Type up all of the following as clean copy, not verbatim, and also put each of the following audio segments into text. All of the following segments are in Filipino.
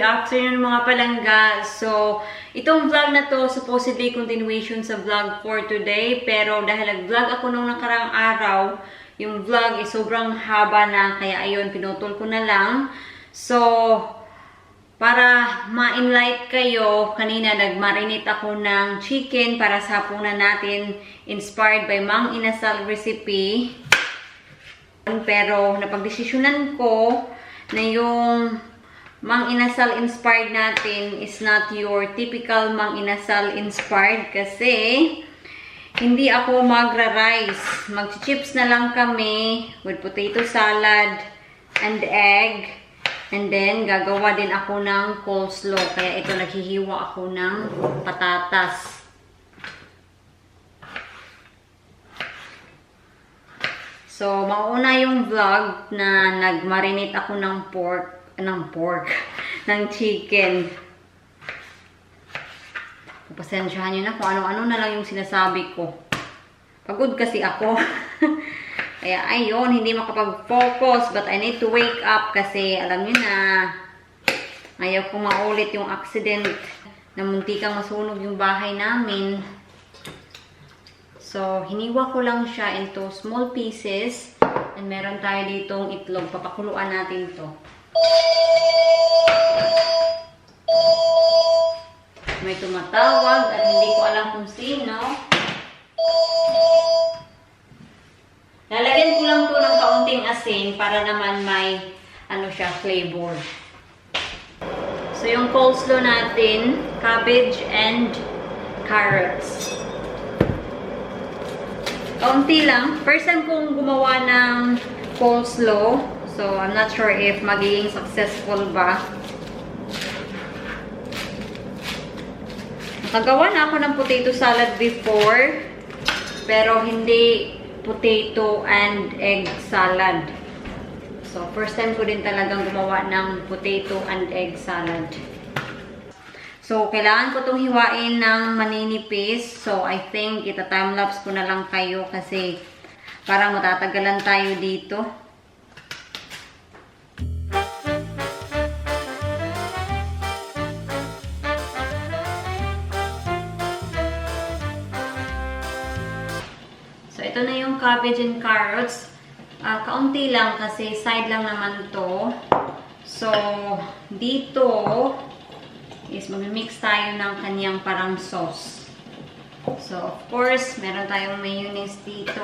Good afternoon mga palangga. So, itong vlog na to, supposedly continuation sa vlog for today. Pero dahil nag-vlog ako nung nakarang araw, yung vlog is sobrang haba na. Kaya ayun, pinutol ko na lang. So, para ma-enlight kayo, kanina nag-marinate ako ng chicken para sa hapunan natin. Inspired by Mang Inasal recipe. Pero napagdesisyonan ko na yung Mang Inasal inspired natin is not your typical Mang Inasal inspired kasi hindi ako magra-rice. Mag-chips na lang kami with potato salad and egg. And then, gagawa din ako ng coleslaw. Kaya ito, naghihiwa ako ng patatas. So, mauna yung vlog na nag-marinate ako ng ng chicken. Pasensyahan nyo na kung ano-ano na lang yung sinasabi ko. Pagod kasi ako. Kaya ayun, hindi makapag-focus. But I need to wake up kasi alam nyo na, ayaw kong maulit yung accident na muntikang masunog yung bahay namin. So, hiniwa ko lang siya into small pieces. And meron tayo ditong itlog. Papakuluan natin to. May tumatawag at hindi ko alam kung sino. Lalagyan ko lang to ng kaunting asin para naman may flavor. So yung coleslaw natin, cabbage and carrots. Kaunti lang. First time kong gumawa ng coleslaw. So, I'm not sure if magiging successful ba. Nakagawa na ako ng potato salad before, pero hindi potato and egg salad. So, first time ko din talagang gumawa ng potato and egg salad. So, kailangan ko itong hiwain ng maninipis. So, I think ita-timelapse ko na lang kayo kasi parang matatagalan tayo dito. So, ito na yung cabbage and carrots. Kaunti lang kasi side lang naman to. So, dito is mag-mix tayo ng kanyang parang sauce. So, of course, meron tayong mayonnaise dito.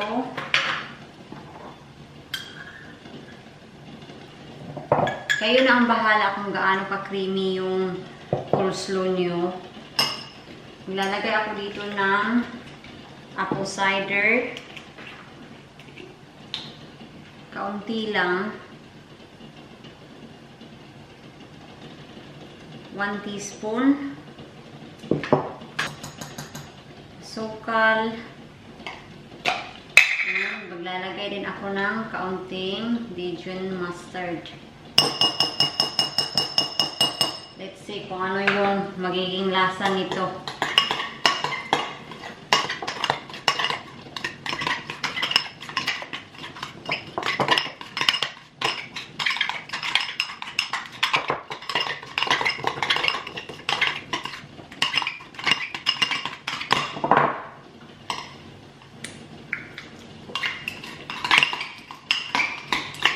Kayo na ang bahala kung gaano ka-creamy yung coleslaw nyo. Maglalagay ako dito ng apple cider. Kaunti lang. 1 teaspoon. Sukal. Ayan, maglalagay din ako ng kaunting Dijon mustard. Let's see kung ano yung magiging lasa nito.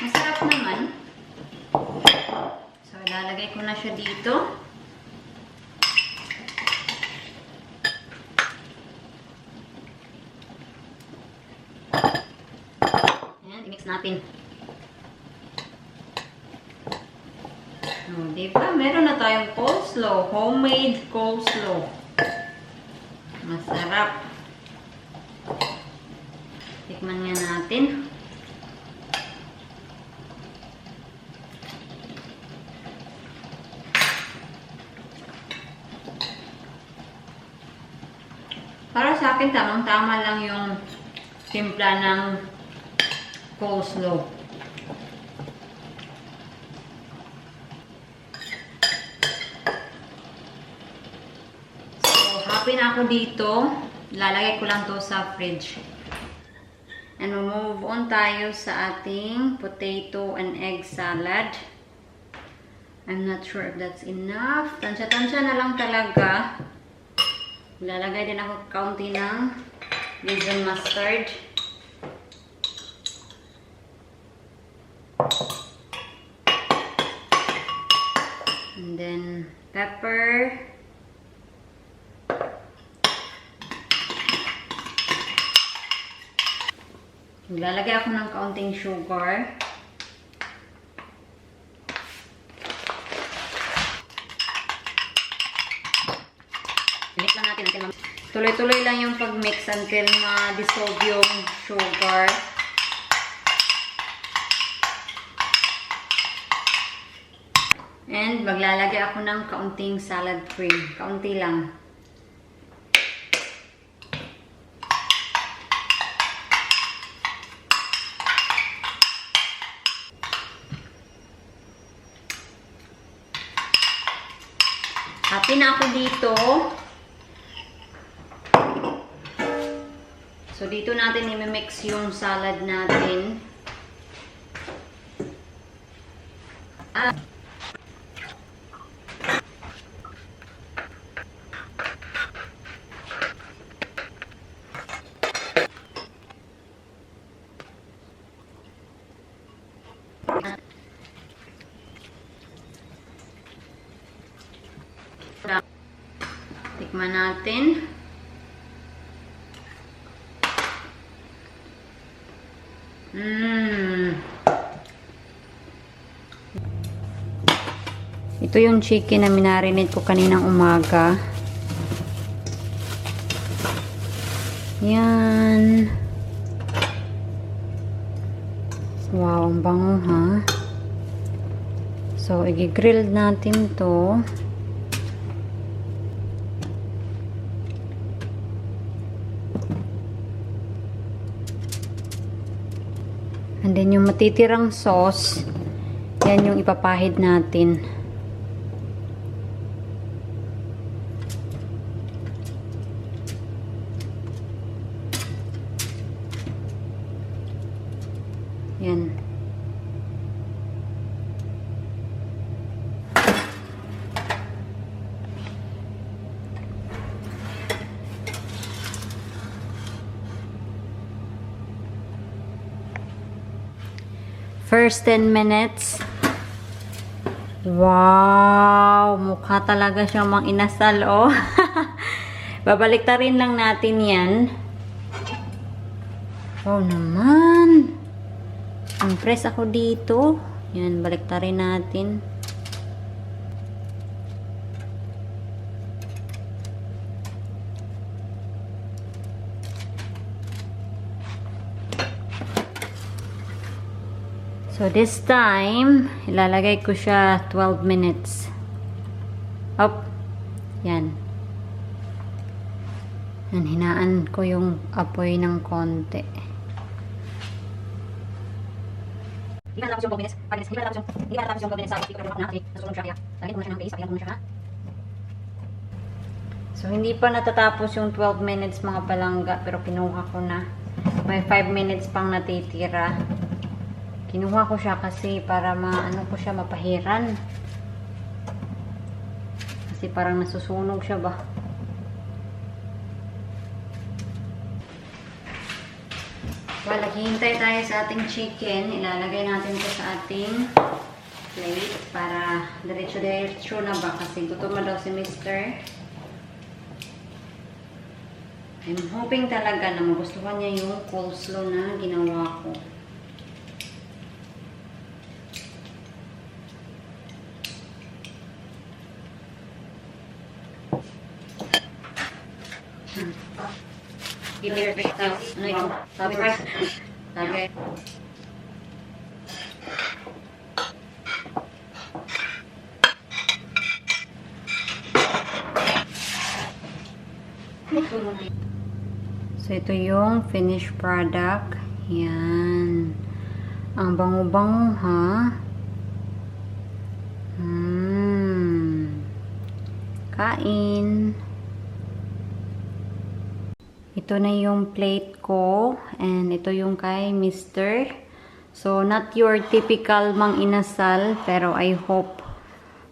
Masarap naman. So, ilalagay ko na siya dito. Ayan, i-mix natin. Diba? Meron na tayong coleslaw. Homemade coleslaw. Masarap. Tikman nga natin. Para sa akin, tamang-tama lang yung timpla ng coleslaw. So, happy na ako dito. Lalagay ko lang to sa fridge. And move on tayo sa ating potato and egg salad. I'm not sure if that's enough. Tansya-tansya na lang talaga. Lalagay din ako kaunti ng Dijon mustard. And then pepper. Lalagay ako ng kaunting sugar. Mix lang natin until tuloy-tuloy lang yung pag-mix until ma-dissolve yung sugar. And maglalagay ako ng kaunting salad cream. Kaunti lang. Happy na ako dito. So, dito natin i-mix yung salad natin. Tikman natin. Ito yung chicken na minarinate ko kaninang umaga. Yan. Wow, ang bango ha. So, i-grill natin to. And then yung matitirang sauce, yan yung ipapahid natin. Yan. First 10 minutes. Wow! Mukha talaga siyang mang inasal, oh. Babaliktarin lang natin yan. Oh naman. Impress ako dito. Yan, baliktarin natin. So, this time, ilalagay ko siya 12 minutes. Up. Yan. Yan, hinaan ko yung apoy ng konti. Hindi ka natapos yung 12 minutes. Hindi ka natapos yung 12 minutes. Hindi ka natapos yung 12 minutes. Nasusunod siya kaya. Lagyan mo na siya ng base. Lagyan mo na siya ha. So, hindi pa natatapos yung 12 minutes mga palangga. Pero kinuha ko na. May 5 minutes pang natitira. Kinuha ko siya kasi para maano ko siya mapahiran. Kasi parang nasusunog siya ba. Well, naghihintay tayo sa ating chicken. Ilalagay natin ito sa ating plate para diretso-diretso na ba. Kasi gutom na daw si Mr. I'm hoping talaga na magustuhan niya yung coleslaw na ginawa ko. Give me your big house. Ano yun? Sabi rice. Sabi. So, ito yung finished product. Yan. Ang bango-bango, ha? Kain. Ito na yung plate ko. And ito yung kay Mr. So, not your typical mang inasal. Pero I hope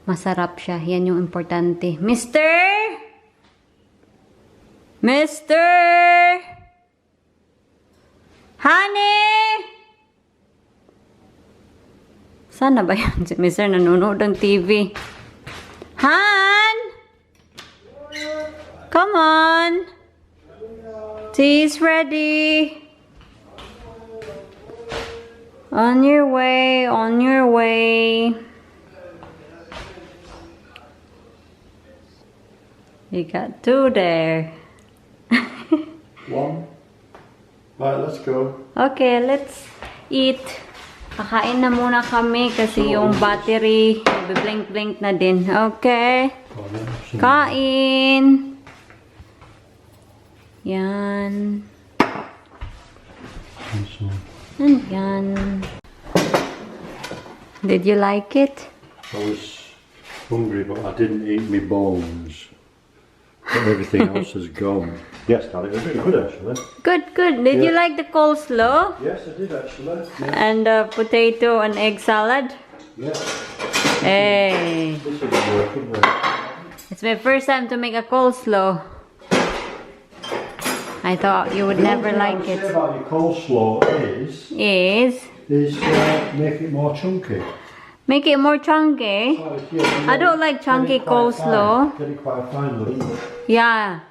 masarap siya. Yan yung importante. Mister! Mister! Honey! Sana ba yan? Si Mister nanonood ng TV. Han! Come on! Tea's ready. On your way, on your way. You got 2 there. 1. Right, let's go. Okay, let's eat. Kakain na muna kami kasi yung battery blink-blink na din. Okay. Kain. Yan. Yan. Did you like it? I was hungry, but I didn't eat my bones. But everything else is gone. Yes, darling, it was really good actually. Good, good. Did you like the coleslaw? Yes, I did actually. Yeah. And potato and egg salad? Yeah. Hey. This is working well. It's my first time to make a coleslaw. I thought you would never like it. The only thing I would say about your coleslaw Is make it more chunky. make it more chunky. I don't like chunky coleslaw. Get it quite fine, isn't it? Yeah.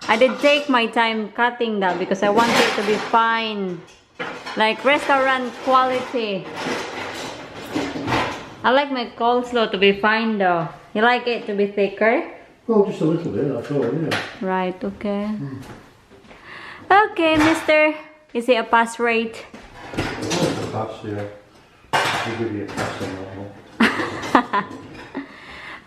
I did take my time cutting that because I want it to be fine. Like restaurant quality. I like my coleslaw to be fine though. You like it to be thicker? Well, just a little bit, that's all, yeah. Right, okay. Okay, mister. Is it a pass rate? Pass, yeah. We'll give you a pass on that one.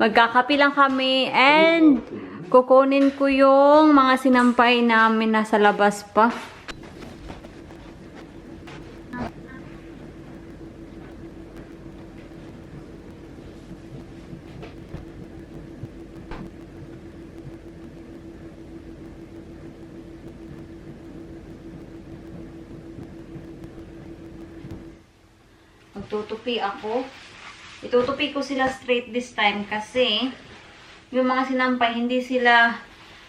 Magkakapi lang kami and kukunin ko yung mga sinampay namin nasa labas pa. Magtutupi ako. Itutupi ko sila straight this time kasi yung mga sinampay, hindi sila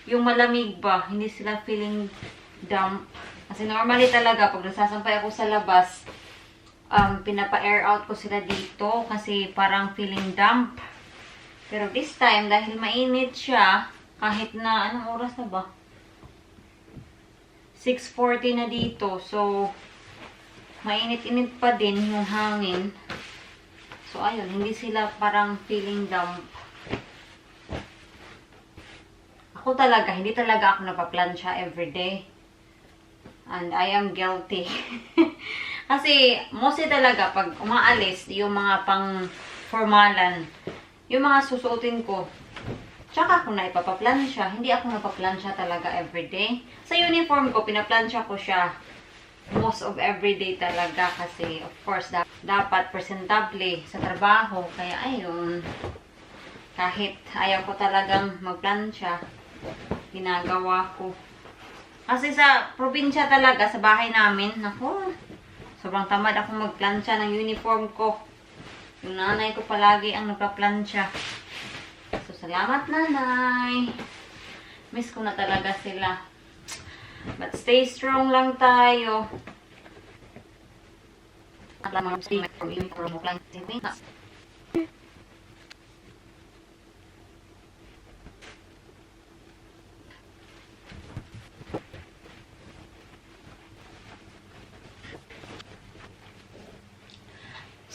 yung malamig ba, hindi sila feeling damp. Kasi normally talaga, pag nasasampay ako sa labas, pinapa-air out ko sila dito kasi parang feeling damp. Pero this time, dahil mainit siya, kahit na, anong oras na ba? 6:40 na dito. So, mainit-init pa din yung hangin. So, ayun, hindi sila parang feeling damp. Ako talaga, hindi talaga ako napaplansya everyday. And I am guilty. Kasi, mostly talaga, pag umaalis, yung mga pang-formalan, yung mga susuotin ko, tsaka ako na ipapaplansya. Hindi ako napaplansya talaga everyday. Sa uniform ko, pinaplansya ko siya most of everyday talaga. Kasi, of course, dapat presentable sa trabaho. Kaya, ayun, kahit ayaw ko talagang magplansya, ginagawa ko. Kasi sa probinsya talaga, sa bahay namin, naku, sobrang tamad ako magplansya ng uniform ko. Yung nanay ko palagi ang nagpaplansya. So, salamat nanay. Miss ko na talaga sila. But stay strong lang tayo.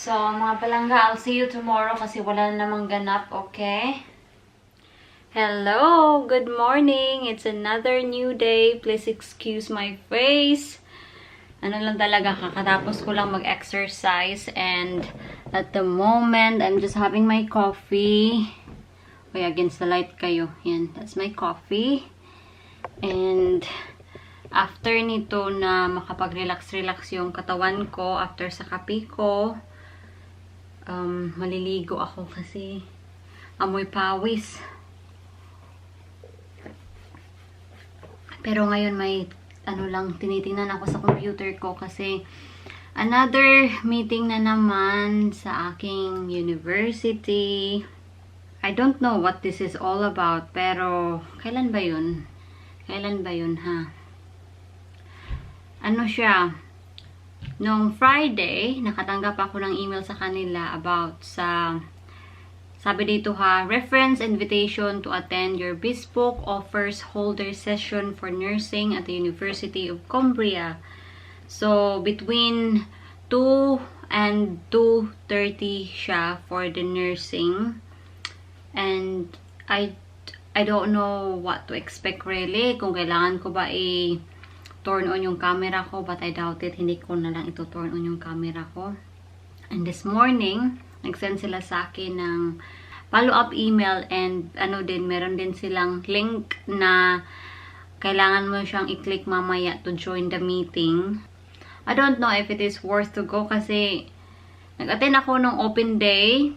So, mga palangga, I'll see you tomorrow kasi wala na namang ganap, okay? Hello! Good morning! It's another new day. Please excuse my face. Ano lang talaga, kakatapos ko lang mag-exercise and at the moment, I'm just having my coffee. Okay, against the light kayo. Yan, that's my coffee. And after nito na makapag-relax-relax yung katawan ko, after sa kape ko, maliligo ako kasi amoy pawis. Pero ngayon may tinitingnan ako sa computer ko kasi another meeting na naman sa aking university. I don't know what this is all about, pero kailan ba yun? Kailan ba yun, ha? Ano siya? Noong Friday, nakatanggap ako ng email sa kanila about sa, sabi dito ha, reference invitation to attend your bespoke offers holder session for nursing at the University of Cumbria. So, between 2 and 2:30 siya for the nursing. And I don't know what to expect really. Kung kailangan ko ba turn on yung camera ko, but I doubt it. Hindi ko na lang ito turn on yung camera ko. And this morning, nag-send sila sa akin ng follow-up email and meron din silang link na kailangan mo siyang i-click mamaya to join the meeting. I don't know if it is worth to go kasi nag-attend ako ng open day.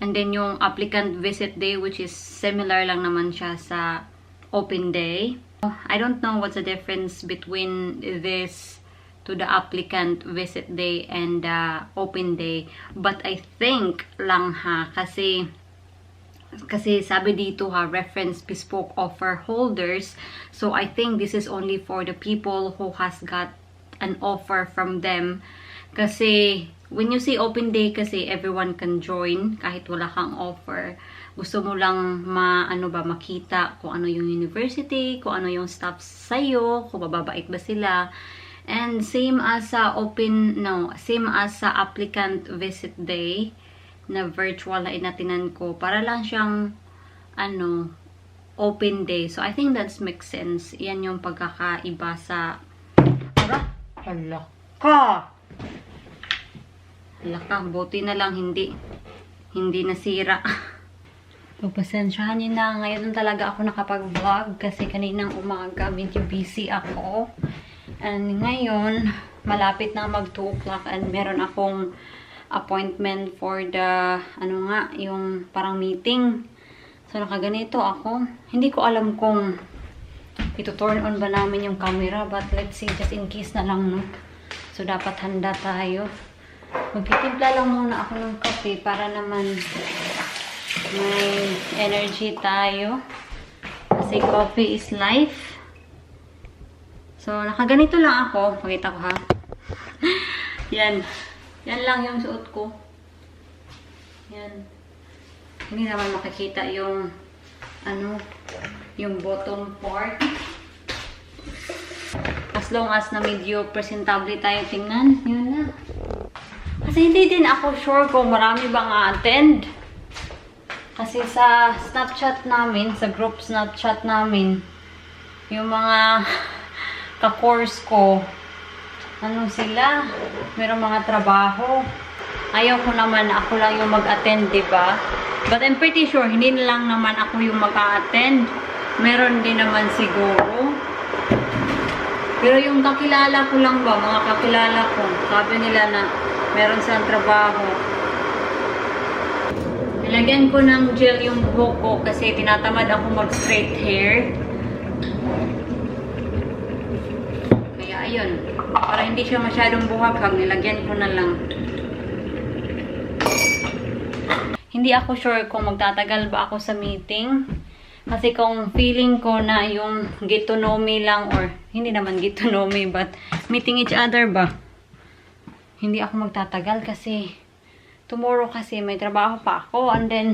And then yung applicant visit day, which is similar lang naman siya sa open day. I don't know what's the difference between this to the applicant visit day and the open day. But I think lang ha, kasi sabi dito ha, reference bespoke offer holders. So I think this is only for the people who has got an offer from them. Kasi when you say open day kasi everyone can join kahit wala kang offer. Gusto mo lang makita kung ano yung university, kung ano yung staff sa'yo, kung mababait ba sila. And same as sa applicant visit day na virtual na inatinan ko. Para lang siyang open day. So I think that makes sense. Yan yung pagkakaiba sa buti na lang hindi nasira. Pagpasensyahan niyo na, ngayon talaga ako nakapag-vlog kasi kaninang umaga medyo busy ako. And ngayon, malapit na mag 2 o'clock and meron akong appointment for the, yung parang meeting. So nakaganito ako. Hindi ko alam kung ito turn on ba namin yung camera, but let's see, just in case na lang, no? So dapat handa tayo. Magtitimpla lang muna ako ng kape para naman may energy tayo. Kasi coffee is life. So, nakaganito lang ako. Pakita ko ha. Yan. Yan lang yung suot ko. Yan. Hindi naman makikita yung yung bottom part. As long as na medyo presentable tayo tingnan. Yun na. Kasi hindi din ako sure kung marami bang a-attend. Kasi sa Snapchat namin, sa group Snapchat namin, yung mga ka-course ko, sila? Merong mga trabaho. Ayaw ko naman, ako lang yung mag-attend, diba? But I'm pretty sure, hindi lang naman ako yung mag-attend. Meron din naman siguro. Pero yung kakilala ko lang ba, mga kakilala ko, sabi nila na meron silang trabaho. Nilagyan ko ng gel yung buhok ko kasi tinatamad ako mag-straight hair. Kaya ayun, para hindi siya masyadong buhaghag, nilagyan ko na lang. Hindi ako sure kung magtatagal ba ako sa meeting. Kasi kung feeling ko na yung get to know me lang, or hindi naman get to know me, but meeting each other ba? Hindi ako magtatagal kasi tomorrow kasi may trabaho pa ako, and then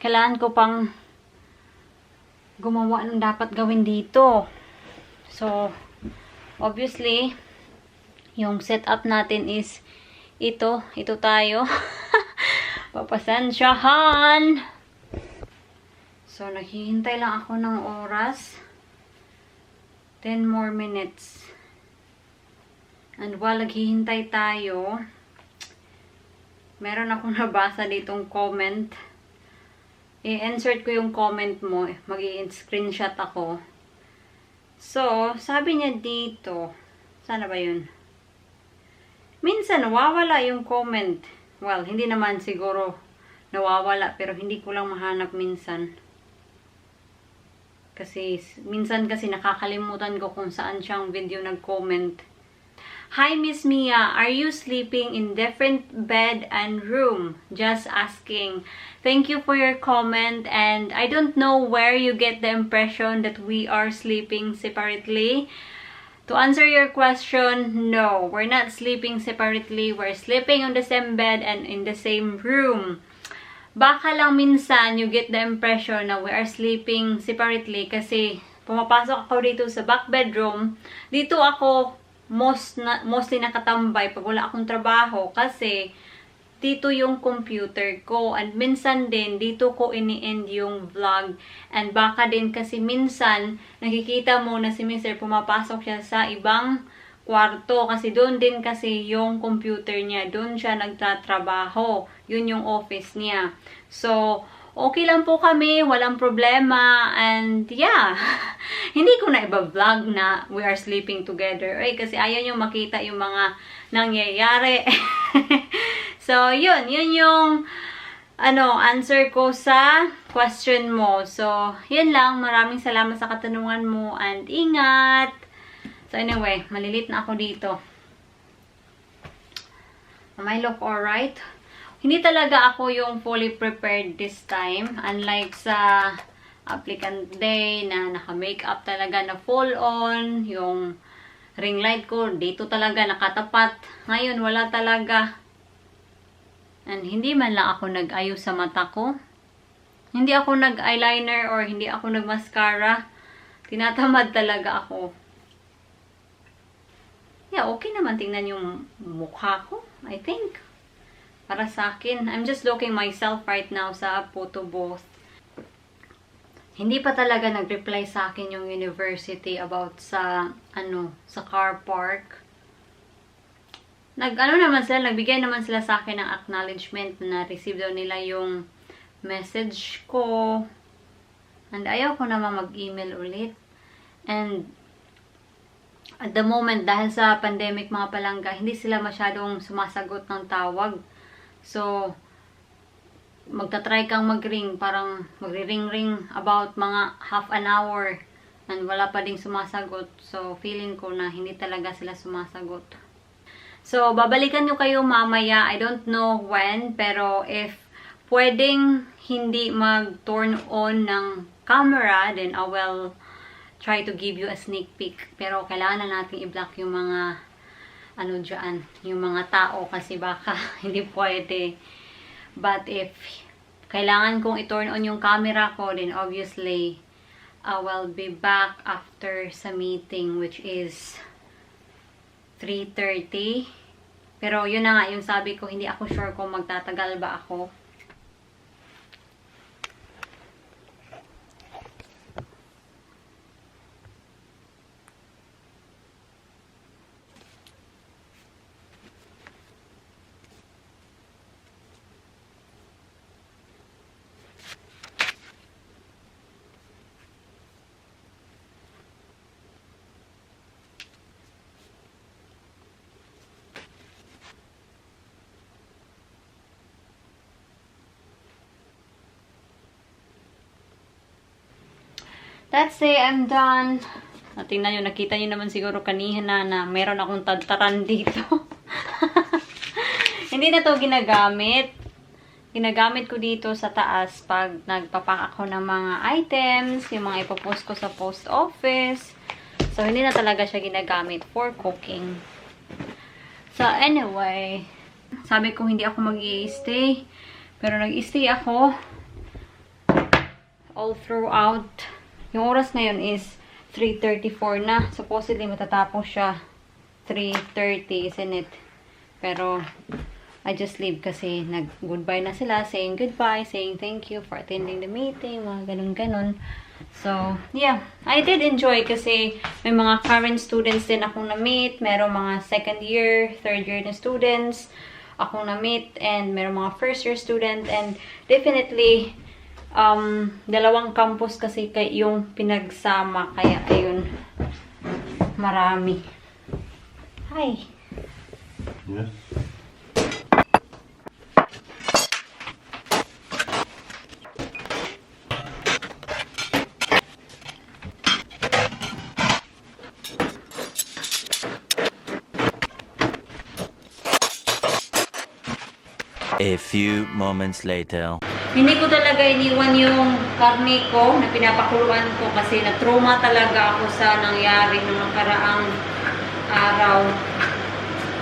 kailangan ko pang gumawa ng dapat gawin dito. So, obviously, yung setup natin is ito tayo. Papasensyahan! So, naghihintay lang ako ng oras. 10 more minutes. And while naghihintay tayo, meron akong nabasa ditong comment. I-insert ko yung comment mo. Mag-i-screenshot ako. So, sabi niya dito, sana ba yun? Minsan, nawawala yung comment. Well, hindi naman siguro nawawala, pero hindi ko lang mahanap minsan. Kasi, minsan kasi nakakalimutan ko kung saan siyang video nag-comment. Hi, Miss Mia. Are you sleeping in different bed and room? Just asking. Thank you for your comment, and I don't know where you get the impression that we are sleeping separately. To answer your question, no, we're not sleeping separately. We're sleeping on the same bed and in the same room. Baka lang minsan you get the impression na we are sleeping separately kasi pumapasok ako dito sa back bedroom. Dito ako mostly nakatambay pag wala akong trabaho kasi dito yung computer ko, and minsan din dito ko ini-end yung vlog, and baka din kasi minsan nakikita mo na si Mr. pumapasok siya sa ibang kwarto kasi doon din kasi yung computer niya, doon siya nagtatrabaho, yun yung office niya. So okay lang po kami, walang problema, and yeah, hindi ko na iba-vlog na we are sleeping together, right? Kasi ayaw nyo makita yung mga nangyayari. So, yun yung answer ko sa question mo. So, yun lang. Maraming salamat sa katanungan mo, and ingat! So, anyway, malilit na ako dito. Am I look alright? Hindi talaga ako yung fully prepared this time. Unlike sa applicant day na naka-makeup talaga na full on. Yung ring light ko dito talaga nakatapat. Ngayon, wala talaga. And hindi man lang ako nag-ayos sa mata ko. Hindi ako nag-eyeliner or hindi ako nag-mascara. Tinatamad talaga ako. Yeah, okay naman tingnan yung mukha ko, I think. Para sa akin, I'm just looking myself right now sa photo booth. Hindi pa talaga nag-reply sa akin yung university about sa sa car park. Nagbigay naman sila sa akin ng acknowledgement na receive daw nila yung message ko. And ayaw ko naman mag-email ulit. And at the moment, dahil sa pandemic mga palangga, hindi sila masyadong sumasagot ng tawag. So, magta-try kang mag-ring, parang magri-ring-ring about mga half an hour. And wala pa ding sumasagot. So, feeling ko na hindi talaga sila sumasagot. So, babalikan nyo kayo mamaya. I don't know when, pero if pwedeng hindi mag-turn on ng camera, then I will try to give you a sneak peek. Pero kailangan na natin i-block yung mga dyan, yung mga tao kasi baka hindi pwede. But if kailangan kong i-turn on yung camera ko, then obviously I will be back after sa meeting, which is 3:30. Pero yun na nga yung sabi ko, hindi ako sure kung magtatagal ba ako. Let's say I'm done. Tingnan nyo, nakita nyo naman siguro kanina na meron akong tadtaran dito. Hindi na to ginagamit. Ginagamit ko dito sa taas pag nagpapack ako ng mga items, yung mga ipopost ko sa post office. So, hindi na talaga siya ginagamit for cooking. So, anyway, sabi ko hindi ako mag-i-stay. Pero nag-i-stay ako all throughout. Yung oras ngayon is 3:34 na. Supposedly, matatapos siya 3:30, isn't it? Pero, I just leave kasi nag-goodbye na sila. Saying goodbye, saying thank you for attending the meeting, mga ganun-ganun. So, yeah. I did enjoy kasi may mga current students din akong na-meet. Merong mga second year, third year na students akong na-meet. And merong mga first year student. And definitely, dalawang campus kasi yung pinagsama, kaya ayun, marami. Hi. Yes. A few moments later. Hindi ko talaga iniwan yung karne ko na pinapakuluan ko kasi na-trauma talaga ako sa nangyari nung nakaraang araw.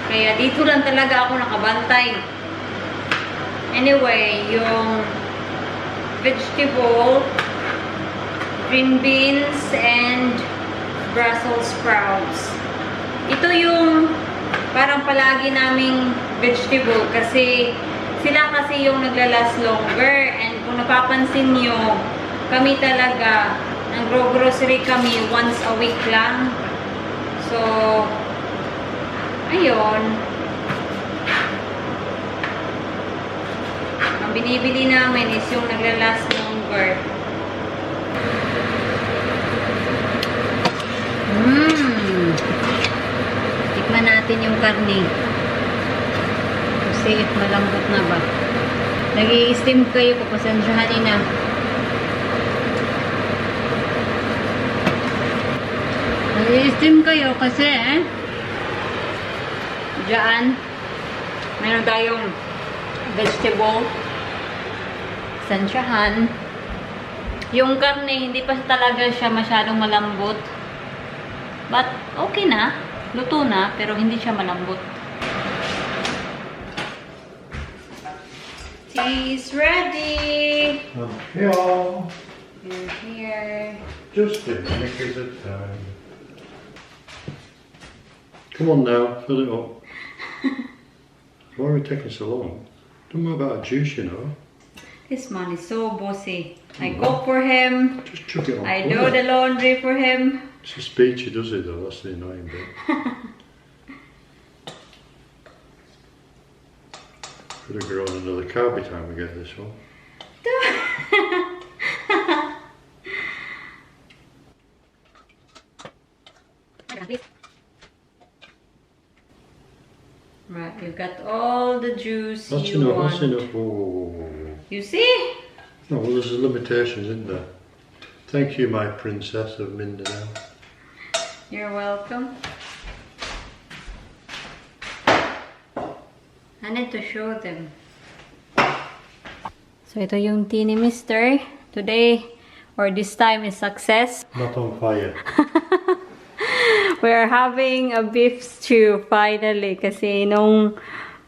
Kaya dito lang talaga ako nakabantay. Anyway, yung vegetable, green beans, and Brussels sprouts. Ito yung parang palagi naming vegetable kasi sila kasi yung naglalast longer. And kung napapansin nyo, kami talaga, nag-grocery kami once a week lang. So, ayun. Ang binibili namin is yung naglalast longer. Tikman natin yung karne. Kasi if malambot na ba. Nag-i-steam kayo, papasensyahan na. Nag-i-steam kayo kasi diyan meron tayong vegetable, pasensyahan. Yung karne, hindi pa talaga siya masyadong malambot. But, okay na. Luto na, pero hindi siya malambot. Tea is ready! Here. You're here. Just a minute at a time. Come on now, fill it up. Why are we taking so long? Don't know about a juice, you know. This man is so bossy. I cook for him. Just chuck it on. I do the laundry for him. It's a speech he does it though, that's the annoying bit. Could have grown another cow by the time we get this one. Right, you've got all the juice That's you enough, want. that's enough. Whoa. You see? No, well there's limitations, isn't there? Thank you, my princess of Mindanao. You're welcome. I need to show them. So ito yung tea ni Mister. Today, or this time, is success. Not on fire. We're having a beef stew finally kasi nung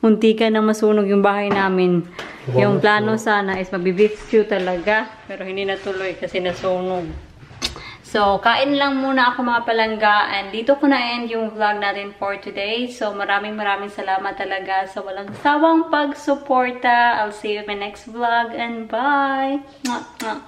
muntikan na masunog yung bahay namin. Yung plano sana is magbi-beef stew talaga pero hindi natuloy kasi nasunog. So, kain lang muna ako mga palangga and dito ko na-end yung vlog natin for today. So, maraming salamat talaga sa walang sawang pagsuporta. I'll see you in my next vlog and bye! Mwah, mwah.